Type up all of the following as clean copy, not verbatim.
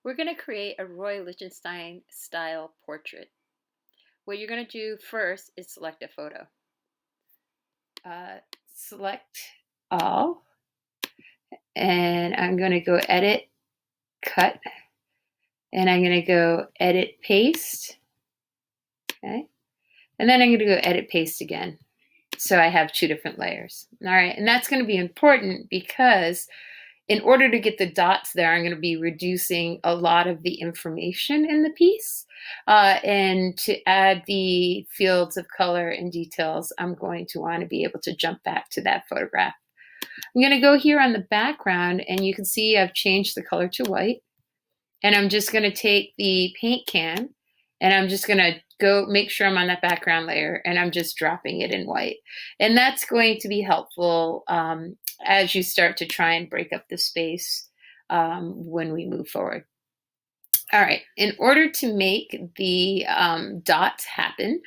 We're going to create a Roy Lichtenstein style portrait. What you're going to do first is select a photo. Select all, and I'm going to go edit, cut, and I'm going to go edit, paste. Okay, and then I'm going to go edit, paste again. So I have two different layers. All right, and that's going to be important because in order to get the dots there, I'm going to be reducing a lot of the information in the piece. And to add the fields of color and details, I'm going to want to be able to jump back to that photograph. I'm going to go here on the background, and you can see I've changed the color to white. And I'm just going to take the paint can, and I'm just going to go make sure I'm on that background layer, and I'm just dropping it in white. And that's going to be helpful as you start to try and break up the space when we move forward. All right, in order to make the dots happen,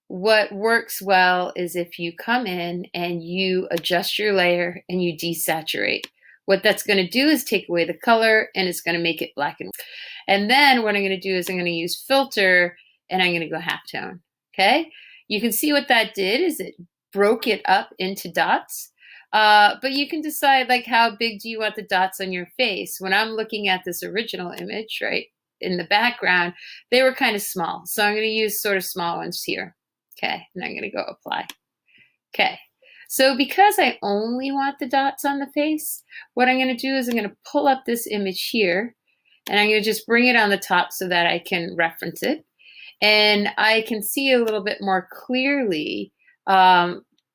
what works well is if you come in and you adjust your layer and you desaturate. What that's going to do is take away the color, and it's going to make it black and white. And then what I'm going to do is I'm going to use filter, and I'm going to go halftone. Okay, you can see what that did is it broke it up into dots. But you can decide like how big do you want the dots on your face. When I'm looking at this original image, right, in the background, they were kind of small. So I'm going to use sort of small ones here. Okay, and I'm going to go apply. Okay, so because I only want the dots on the face, what I'm going to do is I'm going to pull up this image here, and I'm going to just bring it on the top so that I can reference it. And I can see a little bit more clearly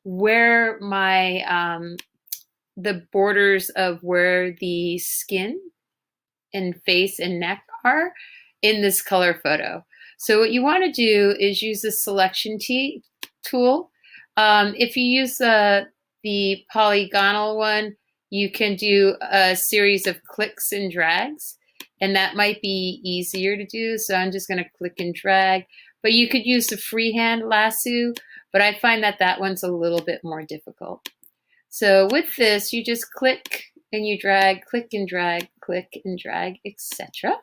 where my the borders of where the skin and face and neck are in this color photo. So what you want to do is use the selection tool. If you use the polygonal one, you can do a series of clicks and drags, and that might be easier to do. So I'm just going to click and drag, but you could use the freehand lasso, but I find that that one's a little bit more difficult. So with this, you just click and you drag, click and drag, etc.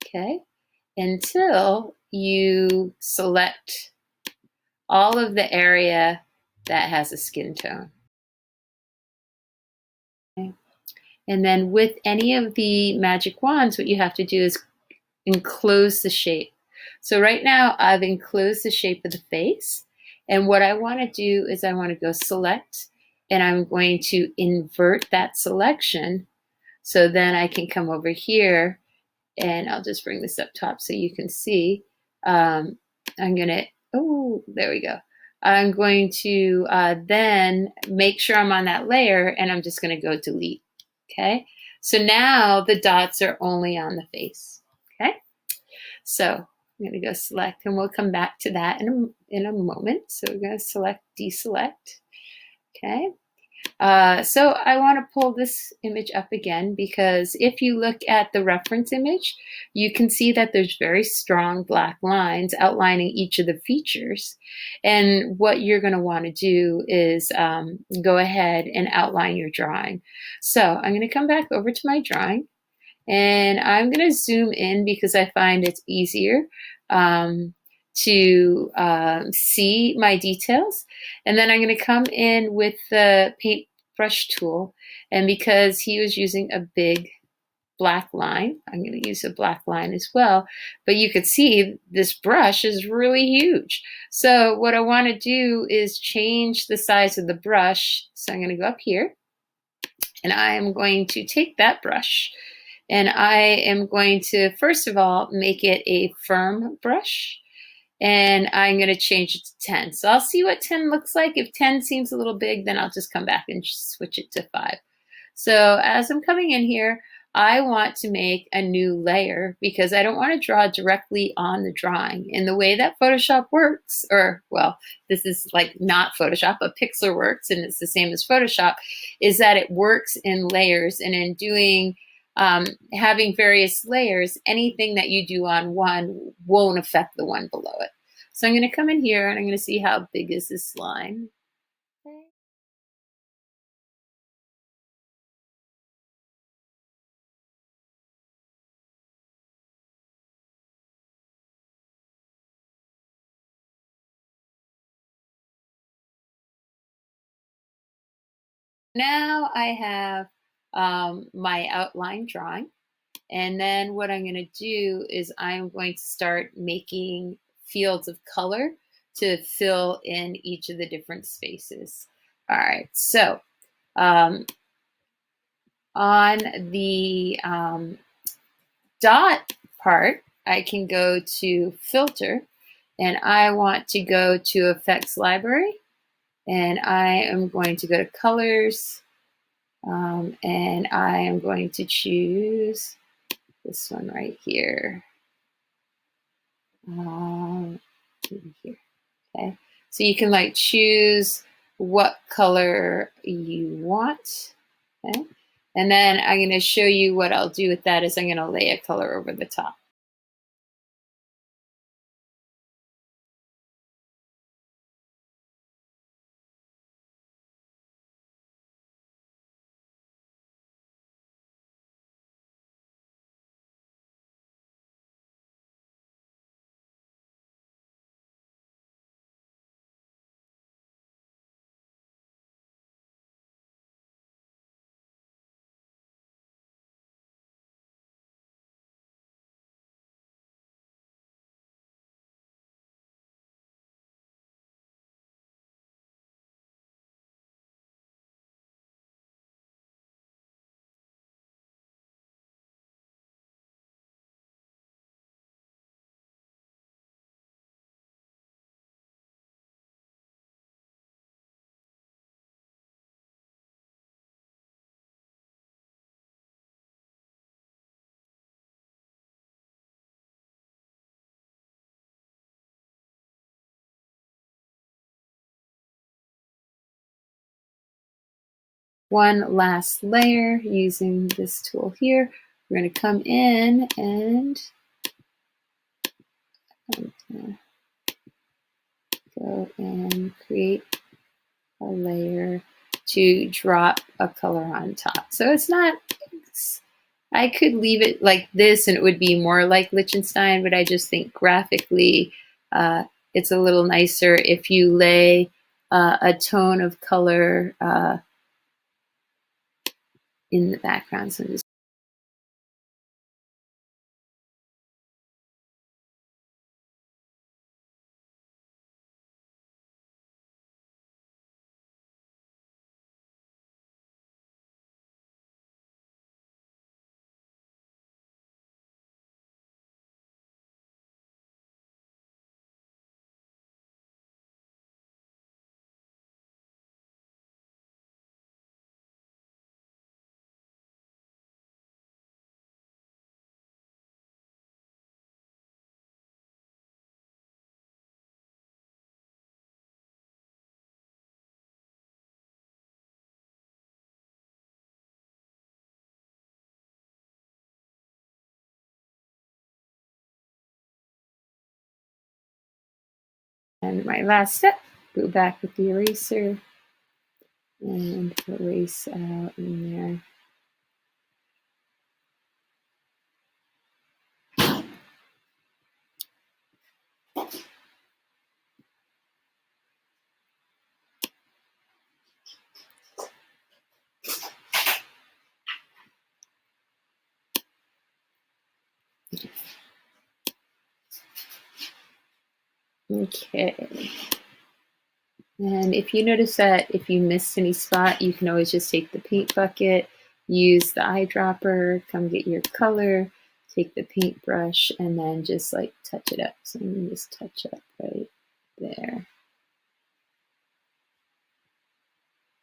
Okay, until you select all of the area that has a skin tone. Okay. And then with any of the magic wands, what you have to do is enclose the shape. So right now I've enclosed the shape of the face. And what I want to do is I want to go select, and I'm going to invert that selection. So then I can come over here, and I'll just bring this up top so you can see. I'm going to, oh, there we go. I'm going to then make sure I'm on that layer, and I'm just going to go delete. Okay, so now the dots are only on the face. Okay, so I'm going to go select, and we'll come back to that in a moment. So we're going to select, deselect. Okay, so I want to pull this image up again, because if you look at the reference image, you can see that there's very strong black lines outlining each of the features. And what you're going to want to do is go ahead and outline your drawing. So I'm going to come back over to my drawing, and I'm going to zoom in because I find it's easier to see my details. And then I'm going to come in with the Paintbrush Tool, and because he was using a big black line, I'm going to use a black line as well. But you could see this brush is really huge. So what I want to do is change the size of the brush. So I'm going to go up here, and I am going to take that brush, and I am going to first of all make it a firm brush. And I'm going to change it to 10. So I'll see what 10 looks like. If 10 seems a little big, then I'll just come back and switch it to 5. So as I'm coming in here, I want to make a new layer because I don't want to draw directly on the drawing. And the way that Photoshop works, or well, this is like not Photoshop, but Pixlr works, and it's the same as Photoshop, is that it works in layers. And in doing having various layers, anything that you do on one won't affect the one below it. So I'm going to come in here, and I'm going to see how big is this line. Now I have my outline drawing. And then what I'm going to do is I'm going to start making fields of color to fill in each of the different spaces. All right, so on the dot part, I can go to filter and I want to go to effects library and I am going to go to colors and I am going to choose this one right here. Here. Okay, so you can like choose what color you want. Okay, and then I'm going to show you what I'll do with that is I'm going to lay a color over the top. One last layer using this tool here. We're going to come in and go and create a layer to drop a color on top. So it's not, I could leave it like this and it would be more like Lichtenstein, but I just think graphically it's a little nicer if you lay a tone of color in the background. So just and my last step, go back with the eraser and erase out in there. Okay. And if you notice that if you missed any spot, you can always just take the paint bucket, use the eyedropper, come get your color, take the paintbrush, and then just like touch it up. So let me just touch up right there.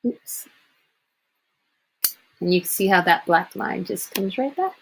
Oops. And you can see how that black line just comes right back.